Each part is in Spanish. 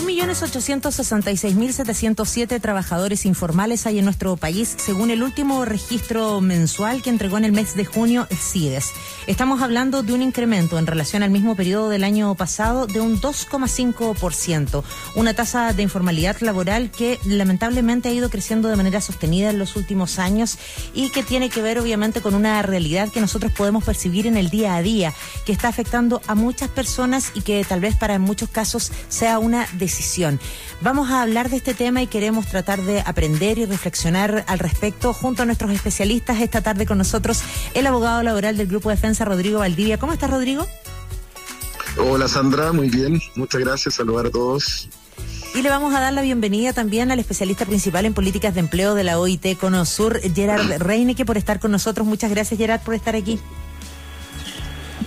2.866.707 trabajadores informales hay en nuestro país, según el último registro mensual que entregó en el mes de junio el CIDES. Estamos hablando de un incremento en relación al mismo periodo del año pasado de un 2,5%, una tasa de informalidad laboral que lamentablemente ha ido creciendo de manera sostenida en los últimos años y que tiene que ver obviamente con una realidad que nosotros podemos percibir en el día a día, que está afectando a muchas personas y que tal vez para en muchos casos sea una decisión. Vamos a hablar de este tema y queremos tratar de aprender y reflexionar al respecto junto a nuestros especialistas. Esta tarde con nosotros el abogado laboral del Grupo Defensa, Rodrigo Valdivia. ¿Cómo estás, Rodrigo? Hola, Sandra, muy bien. Muchas gracias, saludar a todos. Y le vamos a dar la bienvenida también al especialista principal en políticas de empleo de la OIT Conosur, Gerard Reineke, por estar con nosotros. Muchas gracias, Gerard, por estar aquí.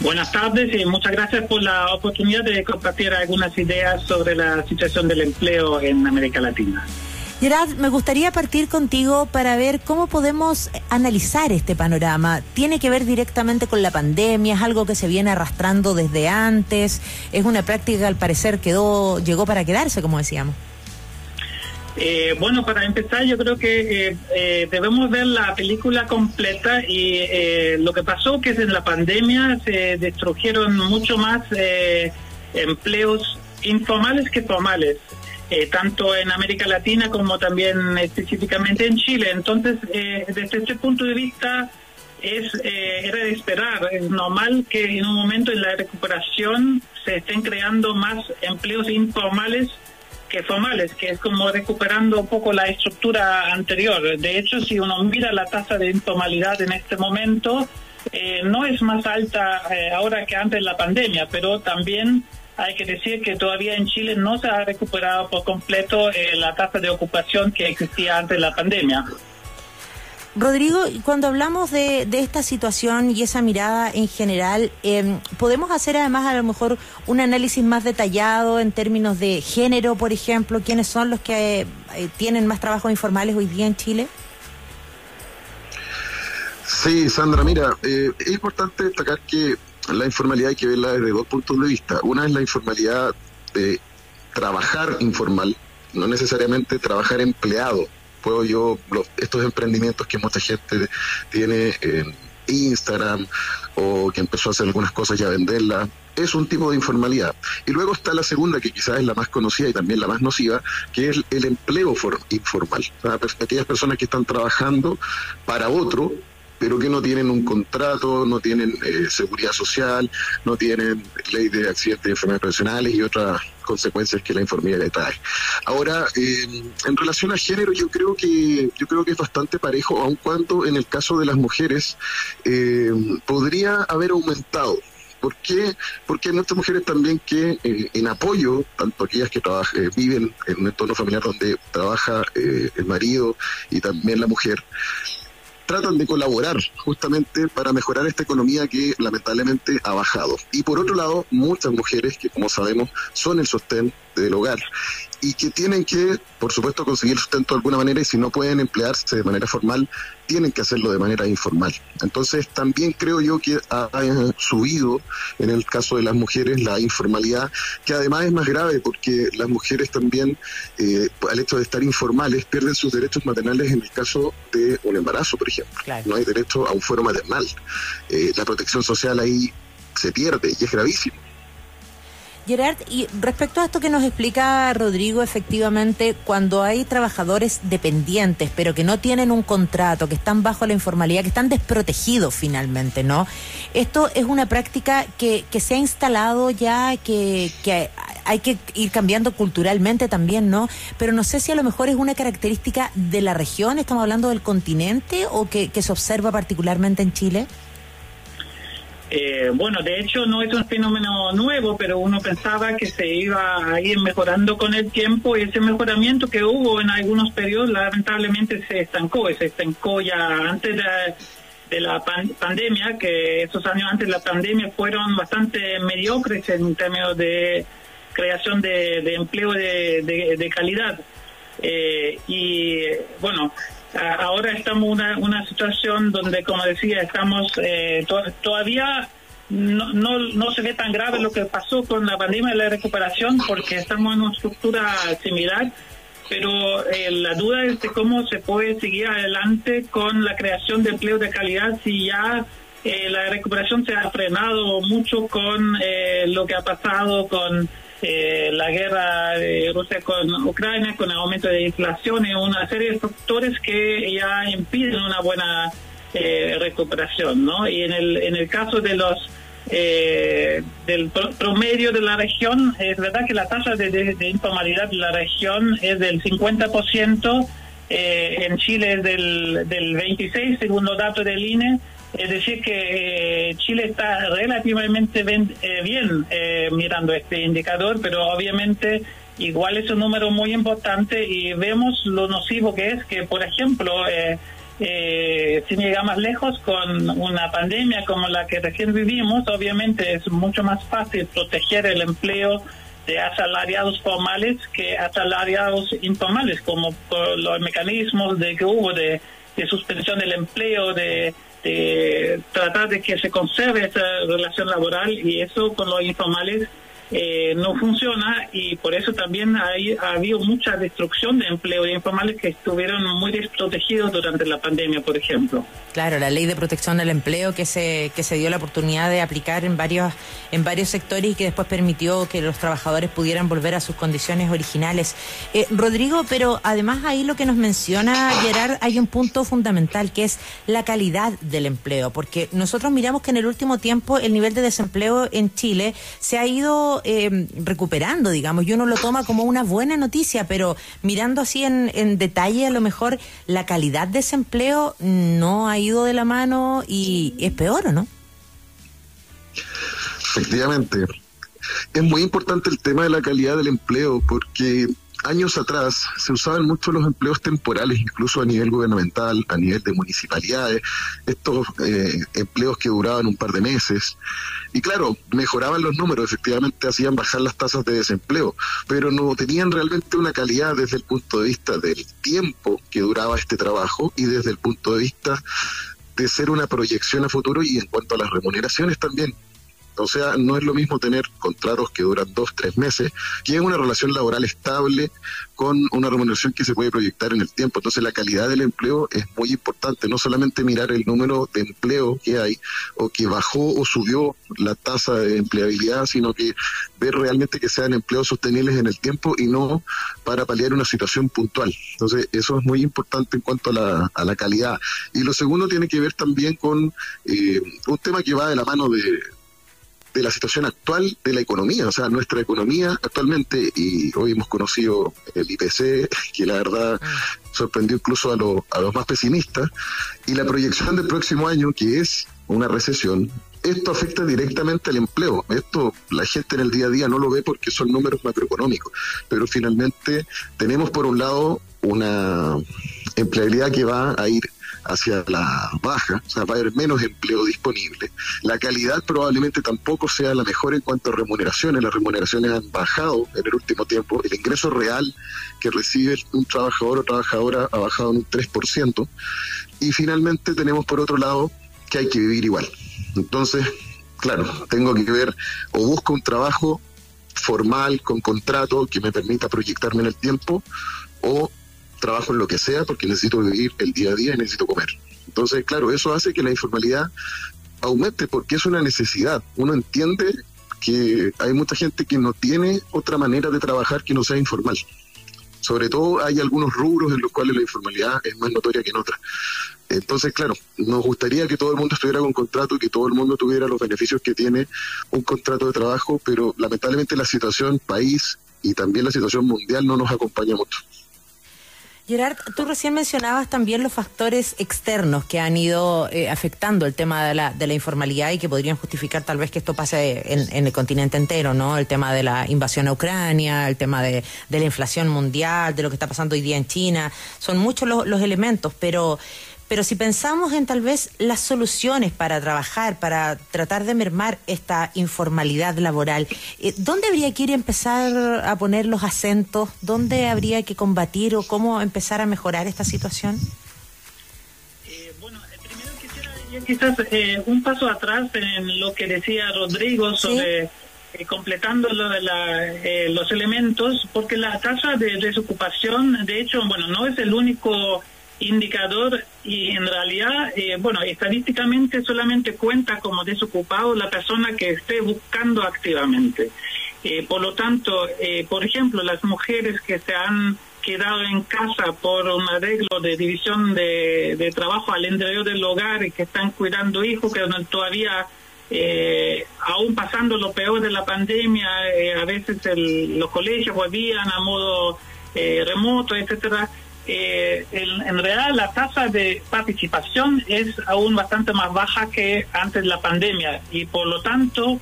Buenas tardes y muchas gracias por la oportunidad de compartir algunas ideas sobre la situación del empleo en América Latina. Gerard, me gustaría partir contigo para ver cómo podemos analizar este panorama. ¿Tiene que ver directamente con la pandemia? ¿Es algo que se viene arrastrando desde antes? ¿Es una práctica que al parecer llegó para quedarse, como decíamos? Bueno, para empezar yo creo que debemos ver la película completa y lo que pasó que en la pandemia se destruyeron mucho más empleos informales que formales, tanto en América Latina como también específicamente en Chile. Entonces, desde este punto de vista era de esperar, es normal que en un momento en la recuperación se estén creando más empleos informales que formales, que es como recuperando un poco la estructura anterior. De hecho, si uno mira la tasa de informalidad en este momento, no es más alta ahora que antes de la pandemia, pero también hay que decir que todavía en Chile no se ha recuperado por completo la tasa de ocupación que existía antes de la pandemia. Rodrigo, cuando hablamos de esta situación y esa mirada en general, ¿podemos hacer además a lo mejor un análisis más detallado en términos de género, por ejemplo? ¿Quiénes son los que tienen más trabajos informales hoy día en Chile? Sí, Sandra, mira, es importante destacar que la informalidad hay que verla desde dos puntos de vista. Una es la informalidad de trabajar informal, no necesariamente trabajar empleado. Estos emprendimientos que mucha gente tiene en Instagram o que empezó a hacer algunas cosas y a venderlas, es un tipo de informalidad. Y luego está la segunda, que quizás es la más conocida y también la más nociva, que es el empleo informal. O sea, aquellas personas que están trabajando para otro, pero que no tienen un contrato, no tienen seguridad social, no tienen ley de accidentes y enfermedades profesionales y otras consecuencias que la informalidad trae. Ahora, en relación a género, yo creo que es bastante parejo, aun cuando en el caso de las mujeres podría haber aumentado. ¿Por qué? Porque hay muchas mujeres también que en apoyo, tanto aquellas que viven en un entorno familiar donde trabaja el marido y también la mujer, tratan de colaborar justamente para mejorar esta economía que lamentablemente ha bajado. Y por otro lado, muchas mujeres que, como sabemos, son el sostén del hogar y que tienen que, por supuesto, conseguir sustento de alguna manera, y si no pueden emplearse de manera formal, tienen que hacerlo de manera informal. Entonces, también creo yo que ha subido, en el caso de las mujeres, la informalidad, que además es más grave porque las mujeres también, al hecho de estar informales, pierden sus derechos maternales en el caso de un embarazo, por ejemplo. Claro. No hay derecho a un fuero maternal. La protección social ahí se pierde y es gravísimo. Gerard, y respecto a esto que nos explica Rodrigo, efectivamente, cuando hay trabajadores dependientes, pero que no tienen un contrato, que están bajo la informalidad, que están desprotegidos finalmente, ¿no? Esto es una práctica que se ha instalado ya, que hay que ir cambiando culturalmente también, ¿no? Pero no sé si a lo mejor es una característica de la región, estamos hablando del continente, o que se observa particularmente en Chile. Bueno, de hecho no es un fenómeno nuevo, pero uno pensaba que se iba a ir mejorando con el tiempo, y ese mejoramiento que hubo en algunos periodos lamentablemente se estancó ya antes de la pandemia, que esos años antes de la pandemia fueron bastante mediocres en términos de creación de empleo de calidad. Y bueno, ahora estamos en una situación donde, como decía, estamos todavía no se ve tan grave lo que pasó con la pandemia de la recuperación, porque estamos en una estructura similar, pero la duda es de cómo se puede seguir adelante con la creación de empleo de calidad si ya la recuperación se ha frenado mucho con lo que ha pasado con la guerra de Rusia con Ucrania, con el aumento de inflación y una serie de factores que ya impiden una buena recuperación, ¿no? Y en el caso de los del promedio de la región, es verdad que la tasa de informalidad de la región es del 50%, en Chile es del 26%, según los datos del INE. Es decir, que Chile está relativamente bien mirando este indicador, pero obviamente igual es un número muy importante y vemos lo nocivo que es que, por ejemplo, sin llegar más lejos, con una pandemia como la que recién vivimos, obviamente es mucho más fácil proteger el empleo de asalariados formales que asalariados informales, como por los mecanismos que hubo de suspensión del empleo, de tratar de que se conserve esa relación laboral, y eso con los informales no funciona, y por eso también ha habido mucha destrucción de empleo de informales que estuvieron muy desprotegidos durante la pandemia, por ejemplo. Claro, la ley de protección del empleo que se dio la oportunidad de aplicar en varios sectores y que después permitió que los trabajadores pudieran volver a sus condiciones originales. Rodrigo, pero además ahí lo que nos menciona Gerard, hay un punto fundamental que es la calidad del empleo, porque nosotros miramos que en el último tiempo el nivel de desempleo en Chile se ha ido recuperando, digamos, y uno lo toma como una buena noticia, pero mirando así en detalle, a lo mejor la calidad de ese empleo no ha ido de la mano y es peor, ¿o no? Efectivamente. Es muy importante el tema de la calidad del empleo, porque años atrás se usaban mucho los empleos temporales, incluso a nivel gubernamental, a nivel de municipalidades, estos empleos que duraban un par de meses. Y claro, mejoraban los números, efectivamente hacían bajar las tasas de desempleo, pero no tenían realmente una calidad desde el punto de vista del tiempo que duraba este trabajo y desde el punto de vista de ser una proyección a futuro, y en cuanto a las remuneraciones también. O sea, no es lo mismo tener contratos que duran 2-3 meses, que una relación laboral estable con una remuneración que se puede proyectar en el tiempo. Entonces, la calidad del empleo es muy importante, no solamente mirar el número de empleo que hay, o que bajó o subió la tasa de empleabilidad, sino que ver realmente que sean empleos sostenibles en el tiempo y no para paliar una situación puntual. Entonces, eso es muy importante en cuanto a la calidad. Y lo segundo tiene que ver también con un tema que va de la mano de la situación actual de la economía. O sea, nuestra economía actualmente, y hoy hemos conocido el IPC, que la verdad sorprendió incluso a los más pesimistas, y la proyección del próximo año, que es una recesión. Esto afecta directamente al empleo. Esto la gente en el día a día no lo ve porque son números macroeconómicos, pero finalmente tenemos por un lado una empleabilidad que va a ir hacia la baja, o sea, va a haber menos empleo disponible. La calidad probablemente tampoco sea la mejor en cuanto a remuneraciones. Las remuneraciones han bajado en el último tiempo. El ingreso real que recibe un trabajador o trabajadora ha bajado en un 3%. Y finalmente tenemos por otro lado que hay que vivir igual. Entonces, claro, tengo que ver, o busco un trabajo formal, con contrato, que me permita proyectarme en el tiempo, o trabajo en lo que sea porque necesito vivir el día a día y necesito comer. Entonces, claro, eso hace que la informalidad aumente porque es una necesidad. Uno entiende que hay mucha gente que no tiene otra manera de trabajar que no sea informal. Sobre todo hay algunos rubros en los cuales la informalidad es más notoria que en otras. Entonces, claro, nos gustaría que todo el mundo estuviera con contrato y que todo el mundo tuviera los beneficios que tiene un contrato de trabajo, pero lamentablemente la situación país y también la situación mundial no nos acompaña mucho. Gerard, tú recién mencionabas también los factores externos que han ido afectando el tema de la informalidad y que podrían justificar tal vez que esto pase en el continente entero, ¿no? El tema de la invasión a Ucrania, el tema de la inflación mundial, de lo que está pasando hoy día en China. Son muchos los elementos, pero si pensamos en tal vez las soluciones para trabajar, para tratar de mermar esta informalidad laboral, ¿dónde habría que ir a empezar a poner los acentos? ¿Dónde habría que combatir o cómo empezar a mejorar esta situación? Bueno, primero quisiera Quizás un paso atrás en lo que decía Rodrigo sobre completando los elementos, porque la tasa de desocupación, de hecho, bueno, no es el único indicador y en realidad, estadísticamente solamente cuenta como desocupado la persona que esté buscando activamente. Por lo tanto, por ejemplo, las mujeres que se han quedado en casa por un arreglo de división de trabajo al interior del hogar y que están cuidando hijos, que todavía, aún pasando lo peor de la pandemia, a veces los colegios volvían a modo remoto, etcétera. En realidad la tasa de participación es aún bastante más baja que antes de la pandemia y por lo tanto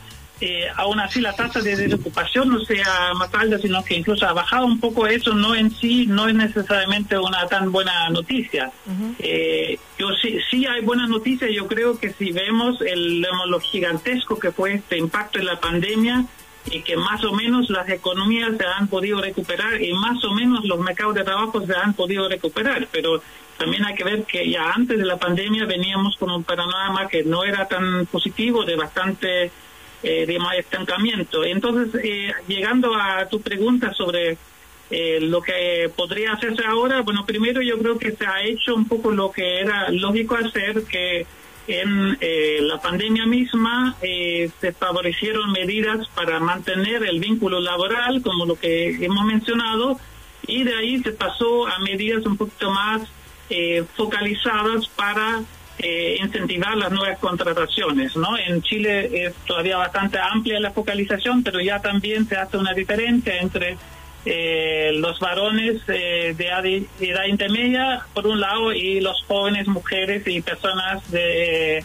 aún así la tasa de desocupación no sea más alta, sino que incluso ha bajado un poco. Eso no en sí no es necesariamente una tan buena noticia. Sí hay buenas noticias. Yo creo que si vemos lo gigantesco que fue este impacto de la pandemia y que más o menos las economías se han podido recuperar y más o menos los mercados de trabajo se han podido recuperar, pero también hay que ver que ya antes de la pandemia veníamos con un panorama que no era tan positivo, de bastante estancamiento. Entonces, llegando a tu pregunta sobre lo que podría hacerse ahora, bueno, primero yo creo que se ha hecho un poco lo que era lógico hacer, que en la pandemia misma se favorecieron medidas para mantener el vínculo laboral, como lo que hemos mencionado, y de ahí se pasó a medidas un poquito más focalizadas para incentivar las nuevas contrataciones, ¿no? En Chile es todavía bastante amplia la focalización, pero ya también se hace una diferencia entre los varones de edad intermedia por un lado y los jóvenes, mujeres y personas de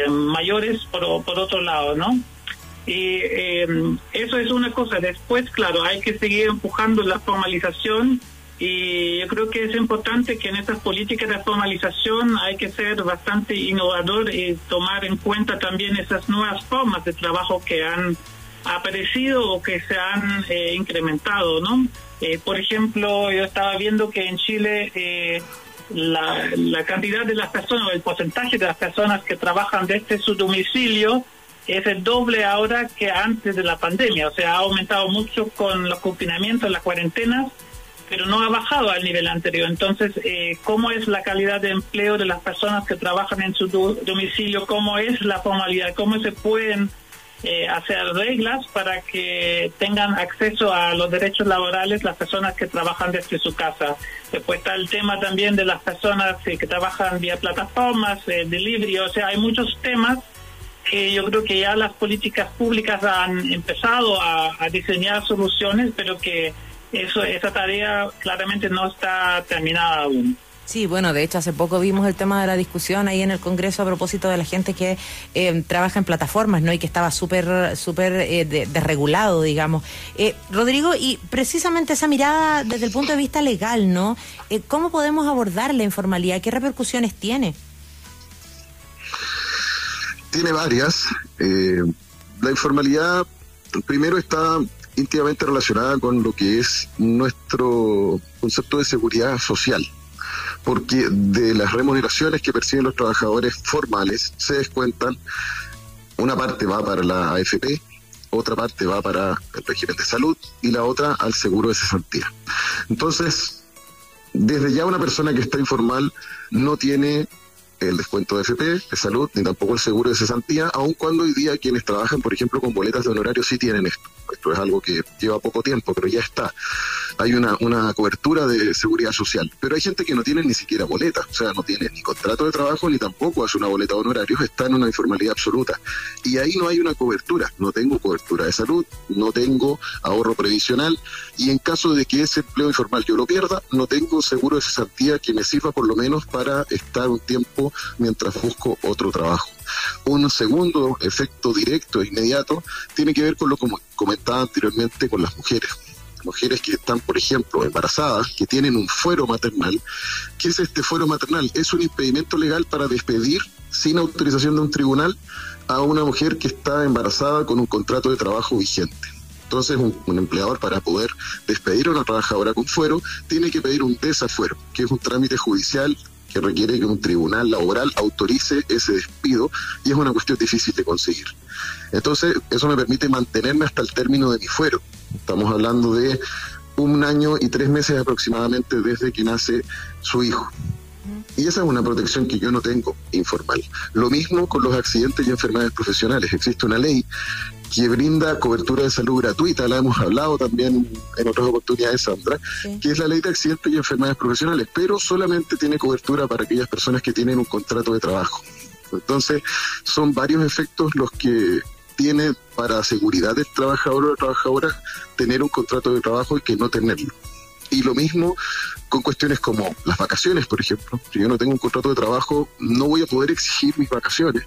mayores por otro lado, ¿no? Y eso es una cosa. Después, claro, hay que seguir empujando la formalización y yo creo que es importante que en estas políticas de formalización hay que ser bastante innovador y tomar en cuenta también esas nuevas formas de trabajo que han aparecido o que se han incrementado, ¿no? Por ejemplo, yo estaba viendo que en Chile la cantidad de las personas, o el porcentaje de las personas que trabajan desde su domicilio es el doble ahora que antes de la pandemia. O sea, ha aumentado mucho con los confinamientos, las cuarentenas, pero no ha bajado al nivel anterior. Entonces, ¿cómo es la calidad de empleo de las personas que trabajan en su domicilio? ¿Cómo es la formalidad? ¿Cómo se pueden hacer reglas para que tengan acceso a los derechos laborales las personas que trabajan desde su casa? Después está el tema también de las personas que trabajan vía plataformas, delivery. O sea, hay muchos temas que yo creo que ya las políticas públicas han empezado a diseñar soluciones, pero que esa tarea claramente no está terminada aún. Sí, bueno, de hecho hace poco vimos el tema de la discusión ahí en el Congreso a propósito de la gente que trabaja en plataformas, ¿no? Y que estaba súper desregulado, digamos. Rodrigo, y precisamente esa mirada desde el punto de vista legal, ¿no? ¿Cómo podemos abordar la informalidad? ¿Qué repercusiones tiene? Tiene varias. La informalidad, primero, está íntimamente relacionada con lo que es nuestro concepto de seguridad social, porque de las remuneraciones que perciben los trabajadores formales se descuentan, una parte va para la AFP, otra parte va para el régimen de salud y la otra al seguro de cesantía. Entonces, desde ya una persona que está informal no tiene el descuento de AFP, de salud, ni tampoco el seguro de cesantía, aun cuando hoy día quienes trabajan, por ejemplo, con boletas de honorario sí tienen esto. Esto es algo que lleva poco tiempo, pero ya está. Hay una cobertura de seguridad social. Pero hay gente que no tiene ni siquiera boleta, o sea, no tiene ni contrato de trabajo, ni tampoco hace una boleta de honorarios, está en una informalidad absoluta. Y ahí no hay una cobertura. No tengo cobertura de salud, no tengo ahorro previsional, y en caso de que ese empleo informal yo lo pierda, no tengo seguro de cesantía que me sirva por lo menos para estar un tiempo mientras busco otro trabajo. Un segundo efecto directo e inmediato tiene que ver con lo que comentaba anteriormente con las mujeres. Mujeres que están, por ejemplo, embarazadas, que tienen un fuero maternal. ¿Qué es este fuero maternal? Es un impedimento legal para despedir sin autorización de un tribunal a una mujer que está embarazada con un contrato de trabajo vigente. Entonces, un empleador, para poder despedir a una trabajadora con fuero, tiene que pedir un desafuero, que es un trámite judicial que requiere que un tribunal laboral autorice ese despido y es una cuestión difícil de conseguir. Entonces, eso me permite mantenerme hasta el término de mi fuero. Estamos hablando de 1 año y 3 meses aproximadamente desde que nace su hijo. Y esa es una protección que yo no tengo informal. Lo mismo con los accidentes y enfermedades profesionales. Existe una ley que brinda cobertura de salud gratuita, la hemos hablado también en otras oportunidades, Sandra, sí, que es la ley de accidentes y enfermedades profesionales, pero solamente tiene cobertura para aquellas personas que tienen un contrato de trabajo. Entonces, son varios efectos los que tiene para seguridad del trabajador o la trabajadora tener un contrato de trabajo y que no tenerlo. Y lo mismo con cuestiones como las vacaciones, por ejemplo. Si yo no tengo un contrato de trabajo, no voy a poder exigir mis vacaciones,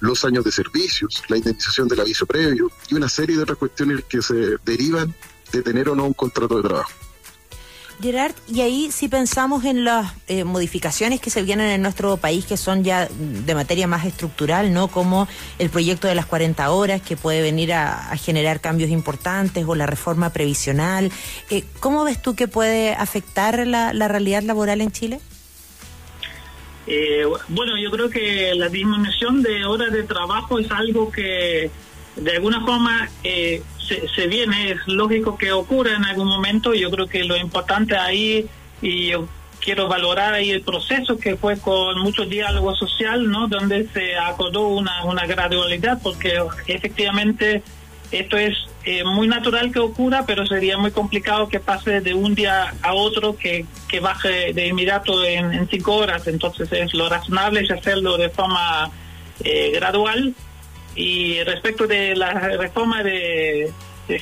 los años de servicios, la indemnización del aviso previo y una serie de otras cuestiones que se derivan de tener o no un contrato de trabajo. Gerard, y ahí si pensamos en las modificaciones que se vienen en nuestro país, que son ya de materia más estructural, ¿no? Como el proyecto de las 40 horas, que puede venir a generar cambios importantes, o la reforma previsional. ¿Cómo ves tú que puede afectar la realidad laboral en Chile? Bueno, yo creo que la disminución de horas de trabajo es algo que de alguna forma se viene, es lógico que ocurra en algún momento. Yo creo que lo importante ahí, y yo quiero valorar ahí el proceso que fue con mucho diálogo social, ¿no? Donde se acordó una gradualidad, porque efectivamente esto es muy natural que ocurra, pero sería muy complicado que pase de un día a otro, que baje de inmediato en 5 horas. Entonces es lo razonable es hacerlo de forma gradual. Y respecto de la reforma del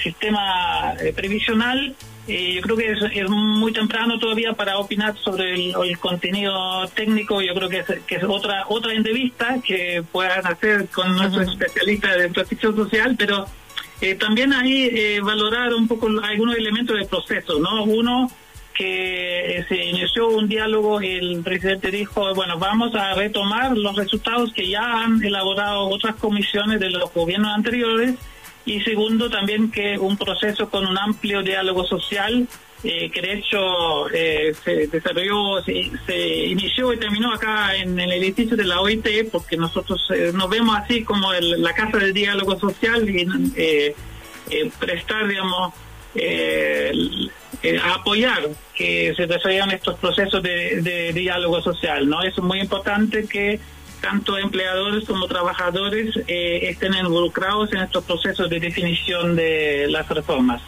sistema previsional, yo creo que es muy temprano todavía para opinar sobre el contenido técnico. Yo creo que es otra entrevista que puedan hacer con nuestros especialistas de protección social, pero también ahí valorar un poco algunos elementos del proceso, ¿no? Uno, que se inició un diálogo, el presidente dijo, bueno, vamos a retomar los resultados que ya han elaborado otras comisiones de los gobiernos anteriores, y segundo, también que un proceso con un amplio diálogo social, que de hecho se desarrolló, se inició y terminó acá en el edificio de la OIT, porque nosotros nos vemos así como la casa del diálogo social, y prestar, digamos, a apoyar que se desarrollen estos procesos de diálogo social, ¿no? Es muy importante que tanto empleadores como trabajadores estén involucrados en estos procesos de definición de las reformas.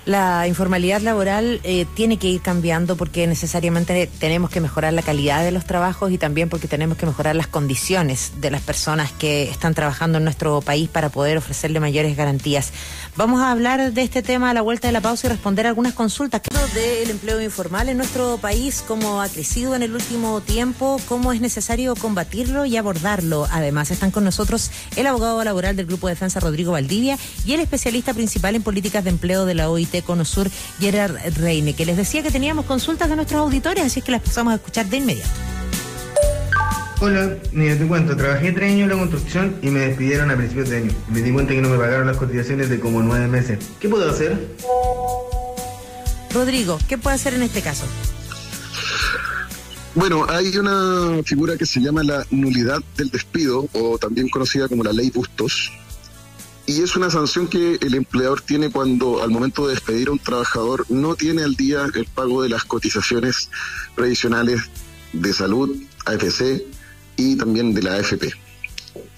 La informalidad laboral tiene que ir cambiando, porque necesariamente tenemos que mejorar la calidad de los trabajos, y también porque tenemos que mejorar las condiciones de las personas que están trabajando en nuestro país para poder ofrecerle mayores garantías. Vamos a hablar de este tema a la vuelta de la pausa y responder algunas consultas del empleo informal en nuestro país, cómo ha crecido en el último tiempo, cómo es necesario combatirlo y abordarlo. Además, están con nosotros el abogado laboral del Grupo de Defensa, Rodrigo Valdivia, y el especialista principal en políticas de empleo de la OIT Conosur, Gerard Reine, que les decía que teníamos consultas de nuestros auditores, así es que las pasamos a escuchar de inmediato. Hola, mira, te cuento, trabajé 3 años en la construcción y me despidieron a principios de año. Me di cuenta que no me pagaron las cotizaciones de como 9 meses. ¿Qué puedo hacer? Rodrigo, ¿qué puede hacer en este caso? Bueno, hay una figura que se llama la nulidad del despido, o también conocida como la ley Bustos, y es una sanción que el empleador tiene cuando al momento de despedir a un trabajador no tiene al día el pago de las cotizaciones previsionales de salud, AFC y también de la AFP.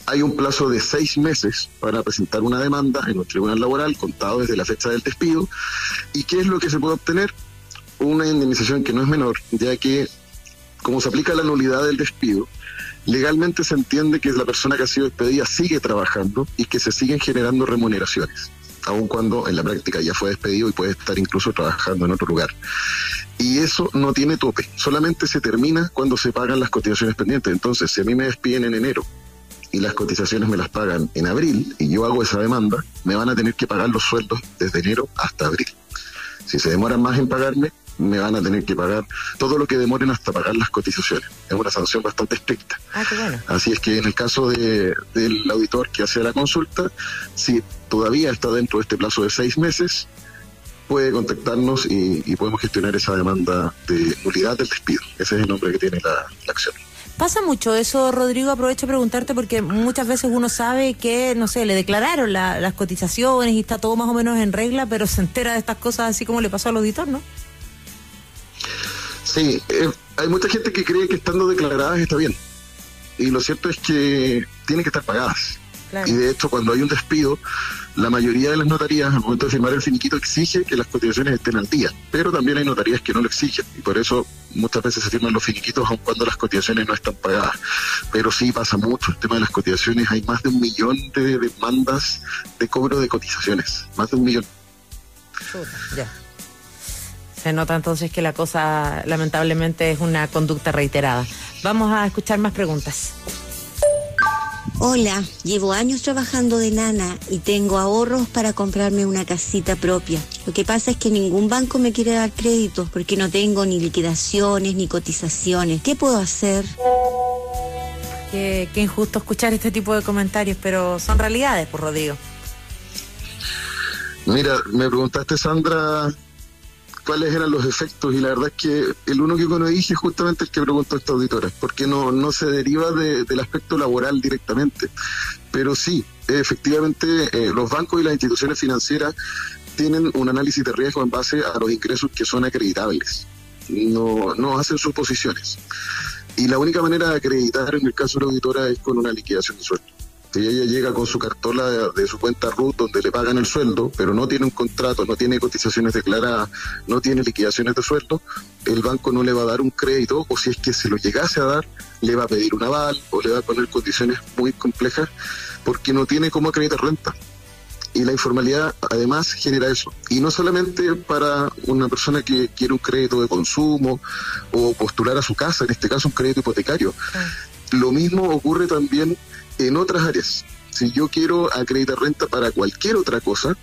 Hay un plazo de 6 meses para presentar una demanda en un tribunal laboral contado desde la fecha del despido. ¿Y qué es lo que se puede obtener? Una indemnización que no es menor, ya que como se aplica la nulidad del despido, legalmente se entiende que la persona que ha sido despedida sigue trabajando y que se siguen generando remuneraciones, aun cuando en la práctica ya fue despedido y puede estar incluso trabajando en otro lugar. Y eso no tiene tope, solamente se termina cuando se pagan las cotizaciones pendientes. Entonces, si a mí me despiden en enero y las cotizaciones me las pagan en abril y yo hago esa demanda, me van a tener que pagar los sueldos desde enero hasta abril. Si se demoran más en pagarme, me van a tener que pagar todo lo que demoren hasta pagar las cotizaciones. Es una sanción bastante estricta. Qué bueno. Así es que en el caso del auditor que hace la consulta, si todavía está dentro de este plazo de 6 meses, puede contactarnos y podemos gestionar esa demanda de nulidad del despido. Ese es el nombre que tiene la acción. Pasa mucho eso, Rodrigo. Aprovecho a preguntarte porque muchas veces uno sabe que, no sé, le declararon las cotizaciones y está todo más o menos en regla, pero se entera de estas cosas así como le pasó al auditor, ¿no? Sí, hay mucha gente que cree que estando declaradas está bien. Y lo cierto es que tienen que estar pagadas. Claro. Y de hecho, cuando hay un despido, la mayoría de las notarías, al momento de firmar el finiquito, exige que las cotizaciones estén al día. Pero también hay notarías que no lo exigen. Y por eso muchas veces se firman los finiquitos aun cuando las cotizaciones no están pagadas. Pero sí pasa mucho el tema de las cotizaciones. Hay más de 1 millón de demandas de cobro de cotizaciones. Más de 1 millón. Ya. Se nota entonces que la cosa lamentablemente es una conducta reiterada. Vamos a escuchar más preguntas. Hola, llevo años trabajando de nana y tengo ahorros para comprarme una casita propia. Lo que pasa es que ningún banco me quiere dar crédito porque no tengo ni liquidaciones ni cotizaciones. ¿Qué puedo hacer? Qué injusto escuchar este tipo de comentarios, pero son realidades, pues, Rodrigo. Mira, me preguntaste, Sandra, cuáles eran los efectos, y la verdad es que el único que no dije es justamente el que preguntó esta auditora, porque no se deriva del aspecto laboral directamente, pero sí, efectivamente los bancos y las instituciones financieras tienen un análisis de riesgo en base a los ingresos que son acreditables, no hacen suposiciones, y la única manera de acreditar en el caso de la auditora es con una liquidación de sueldo. Si ella llega con su cartola de su cuenta RUT donde le pagan el sueldo, pero no tiene un contrato, no tiene cotizaciones declaradas, no tiene liquidaciones de sueldo, el banco no le va a dar un crédito, o si es que se lo llegase a dar, le va a pedir un aval o le va a poner condiciones muy complejas porque no tiene cómo acreditar renta. Y la informalidad además genera eso. Y no solamente para una persona que quiere un crédito de consumo o postular a su casa, en este caso un crédito hipotecario. Lo mismo ocurre también en otras áreas. Si yo quiero acreditar renta para cualquier otra cosa,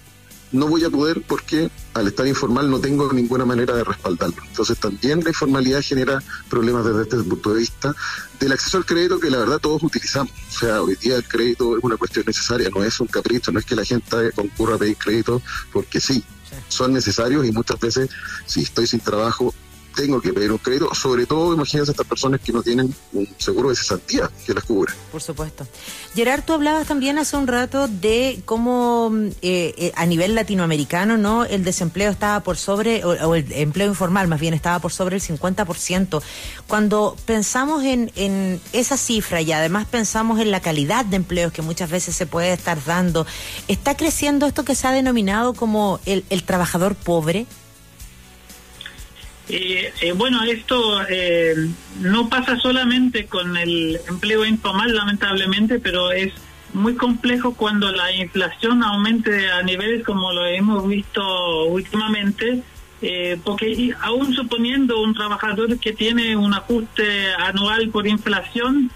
no voy a poder porque al estar informal no tengo ninguna manera de respaldarlo. Entonces también la informalidad genera problemas desde este punto de vista del acceso al crédito, que la verdad todos utilizamos. O sea, hoy día el crédito es una cuestión necesaria, no es un capricho, no es que la gente concurra a pedir crédito porque sí, son necesarios, y muchas veces si estoy sin trabajo tengo que pedir un crédito, sobre todo imagínense estas personas que no tienen un seguro de cesantía que las cubre. Por supuesto. Gerard, tú hablabas también hace un rato de cómo a nivel latinoamericano, ¿no?, el desempleo estaba por sobre, o el empleo informal más bien estaba por sobre el 50%. Cuando pensamos en esa cifra y además pensamos en la calidad de empleos que muchas veces se puede estar dando, ¿está creciendo esto que se ha denominado como el trabajador pobre? Bueno, esto no pasa solamente con el empleo informal, lamentablemente, pero es muy complejo cuando la inflación aumente a niveles como lo hemos visto últimamente, porque aún suponiendo un trabajador que tiene un ajuste anual por inflación,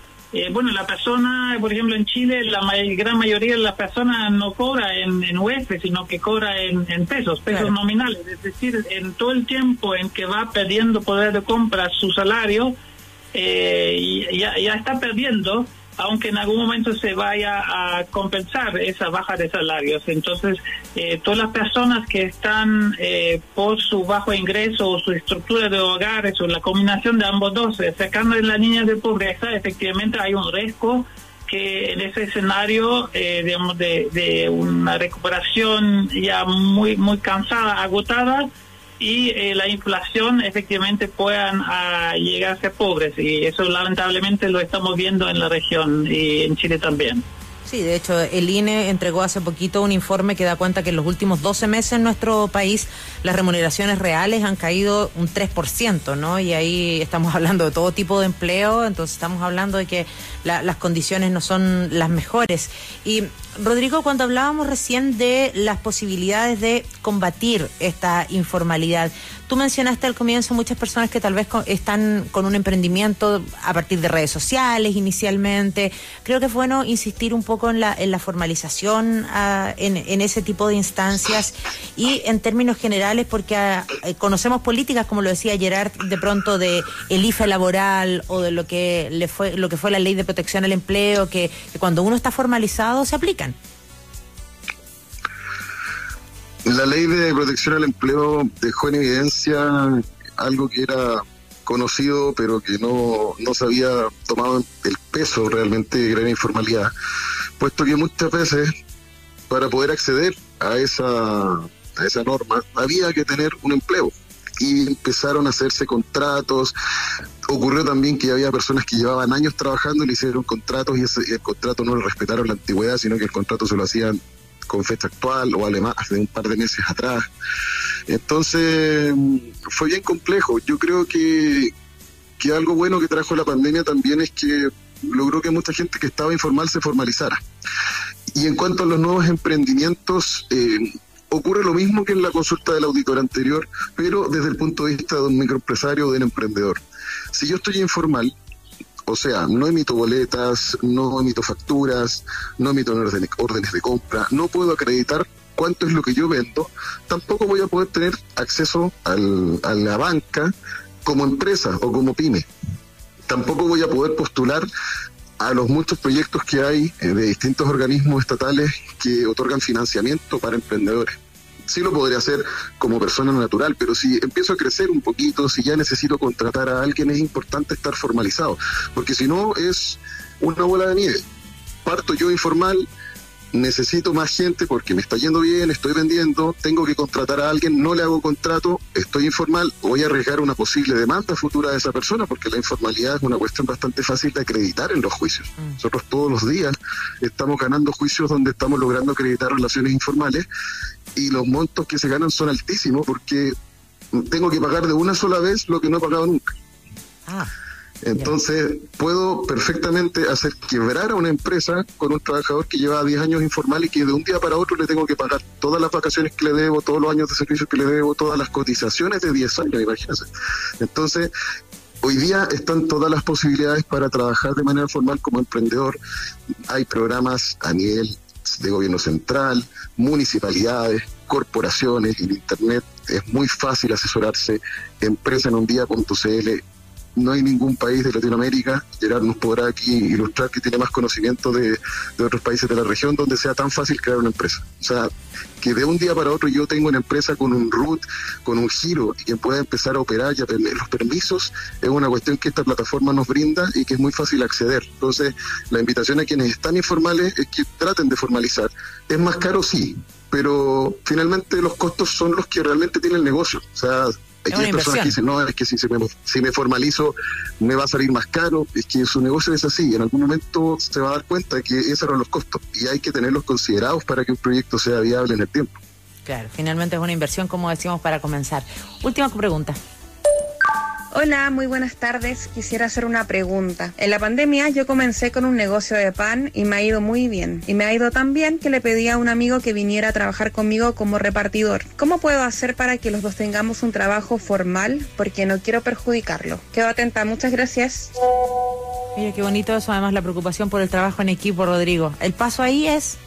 bueno, la persona, por ejemplo, en Chile, la gran mayoría de las personas no cobra en UF, sino que cobra en pesos claro, nominales. Es decir, en todo el tiempo en que va perdiendo poder de compra su salario, ya está perdiendo, aunque en algún momento se vaya a compensar esa baja de salarios. Entonces, todas las personas que están por su bajo ingreso o su estructura de hogares o la combinación de ambos dos, sacando en la línea de pobreza, efectivamente hay un riesgo que en ese escenario, digamos, de una recuperación ya muy cansada, agotada, y la inflación efectivamente puedan llegar a ser pobres, y eso lamentablemente lo estamos viendo en la región y en Chile también. Sí, de hecho, el INE entregó hace poquito un informe que da cuenta que en los últimos 12 meses en nuestro país las remuneraciones reales han caído un 3%, ¿no? Y ahí estamos hablando de todo tipo de empleo, entonces estamos hablando de que las condiciones no son las mejores. Y Rodrigo, cuando hablábamos recién de las posibilidades de combatir esta informalidad, tú mencionaste al comienzo muchas personas que tal vez están con un emprendimiento a partir de redes sociales inicialmente. Creo que es bueno insistir un poco en la formalización en ese tipo de instancias y en términos generales, porque conocemos políticas, como lo decía Gerard, de pronto de el IFE laboral o de lo que fue la ley de protección al empleo, que cuando uno está formalizado se aplican. La ley de protección al empleo dejó en evidencia algo que era conocido, pero que no se había tomado el peso realmente de gran informalidad, puesto que muchas veces para poder acceder a esa norma había que tener un empleo y empezaron a hacerse contratos. Ocurrió también que había personas que llevaban años trabajando y le hicieron contratos y el contrato no le respetaron la antigüedad, sino que el contrato se lo hacían con fecha actual o además de un par de meses atrás. Entonces fue bien complejo. Yo creo que algo bueno que trajo la pandemia también es que logró que mucha gente que estaba informal se formalizara. Y en cuanto a los nuevos emprendimientos, ocurre lo mismo que en la consulta del auditor anterior, pero desde el punto de vista de un microempresario o de un emprendedor. Si yo estoy informal, o sea, no emito boletas, no emito facturas, no emito órdenes de compra, no puedo acreditar cuánto es lo que yo vendo, tampoco voy a poder tener acceso a la banca como empresa o como pyme. Tampoco voy a poder postular a los muchos proyectos que hay de distintos organismos estatales que otorgan financiamiento para emprendedores. Sí lo podría hacer como persona natural, pero si empiezo a crecer un poquito, si ya necesito contratar a alguien, es importante estar formalizado, porque si no es una bola de nieve. Parto yo informal, necesito más gente porque me está yendo bien, estoy vendiendo, tengo que contratar a alguien, no le hago contrato, estoy informal, voy a arriesgar una posible demanda futura de esa persona, porque la informalidad es una cuestión bastante fácil de acreditar en los juicios. Nosotros todos los días estamos ganando juicios donde estamos logrando acreditar relaciones informales y los montos que se ganan son altísimos porque tengo que pagar de una sola vez lo que no he pagado nunca. Entonces, puedo perfectamente hacer quebrar a una empresa con un trabajador que lleva 10 años informal y que de un día para otro le tengo que pagar todas las vacaciones que le debo, todos los años de servicios que le debo, todas las cotizaciones de 10 años, imagínense. Entonces, hoy día están todas las posibilidades para trabajar de manera formal como emprendedor. Hay programas a nivel de gobierno central, municipalidades, corporaciones, en internet. Es muy fácil asesorarse, empresaenundia.cl. No hay ningún país de Latinoamérica, Gerard nos podrá aquí ilustrar, que tiene más conocimiento de otros países de la región donde sea tan fácil crear una empresa. O sea, que de un día para otro yo tengo una empresa con un RUT, con un giro, y que pueda empezar a operar y a tener los permisos, es una cuestión que esta plataforma nos brinda y que es muy fácil acceder. Entonces, la invitación a quienes están informales es que traten de formalizar. Es más caro, sí, pero finalmente los costos son los que realmente tiene el negocio. O sea, hay personas que dicen, no, es que si me formalizo me va a salir más caro. Es que su negocio es así, en algún momento se va a dar cuenta de que esos eran los costos y hay que tenerlos considerados para que un proyecto sea viable en el tiempo. Claro, finalmente es una inversión, como decimos, para comenzar. Última pregunta. Hola, muy buenas tardes. Quisiera hacer una pregunta. En la pandemia yo comencé con un negocio de pan y me ha ido muy bien. Y me ha ido tan bien que le pedí a un amigo que viniera a trabajar conmigo como repartidor. ¿Cómo puedo hacer para que los dos tengamos un trabajo formal? Porque no quiero perjudicarlo. Quedo atenta. Muchas gracias. Mira, qué bonito eso. Además, la preocupación por el trabajo en equipo, Rodrigo. El paso ahí es...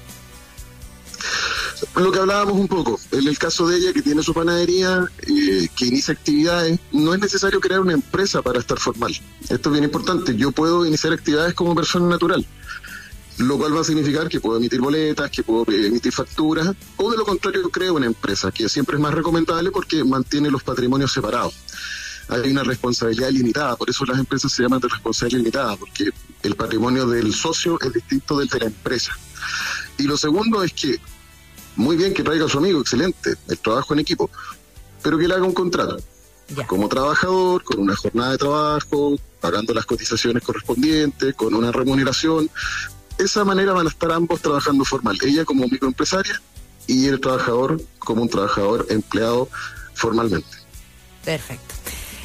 Lo que hablábamos un poco, en el caso de ella que tiene su panadería, que inicia actividades, no es necesario crear una empresa para estar formal. Esto es bien importante, yo puedo iniciar actividades como persona natural, lo cual va a significar que puedo emitir boletas, que puedo emitir facturas, o de lo contrario creo una empresa, que siempre es más recomendable porque mantiene los patrimonios separados. Hay una responsabilidad limitada, por eso las empresas se llaman de responsabilidad limitada, porque el patrimonio del socio es distinto del de la empresa. Y lo segundo es que muy bien que traiga a su amigo, excelente, el trabajo en equipo, pero que le haga un contrato. Como trabajador, con una jornada de trabajo, pagando las cotizaciones correspondientes, con una remuneración. De esa manera van a estar ambos trabajando formal, ella como microempresaria y el trabajador como un trabajador empleado formalmente. Perfecto.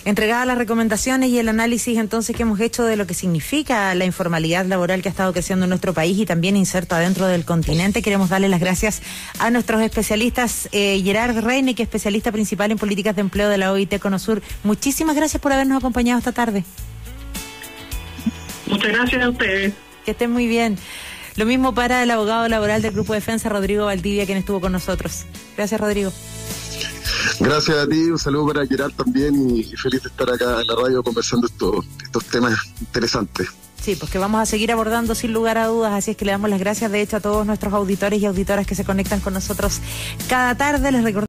Entregadas las recomendaciones y el análisis entonces que hemos hecho de lo que significa la informalidad laboral que ha estado creciendo en nuestro país y también inserta dentro del continente, queremos darle las gracias a nuestros especialistas. Gerard Reine, que es especialista principal en políticas de empleo de la OIT Conosur. Muchísimas gracias por habernos acompañado esta tarde. Muchas gracias a ustedes. Que estén muy bien. Lo mismo para el abogado laboral del Grupo Defensa, Rodrigo Valdivia, quien estuvo con nosotros. Gracias, Rodrigo. Gracias a ti, un saludo para Gerard también y feliz de estar acá en la radio conversando estos temas interesantes. Sí, pues que vamos a seguir abordando sin lugar a dudas, así es que le damos las gracias de hecho a todos nuestros auditores y auditoras que se conectan con nosotros cada tarde. Les recordamos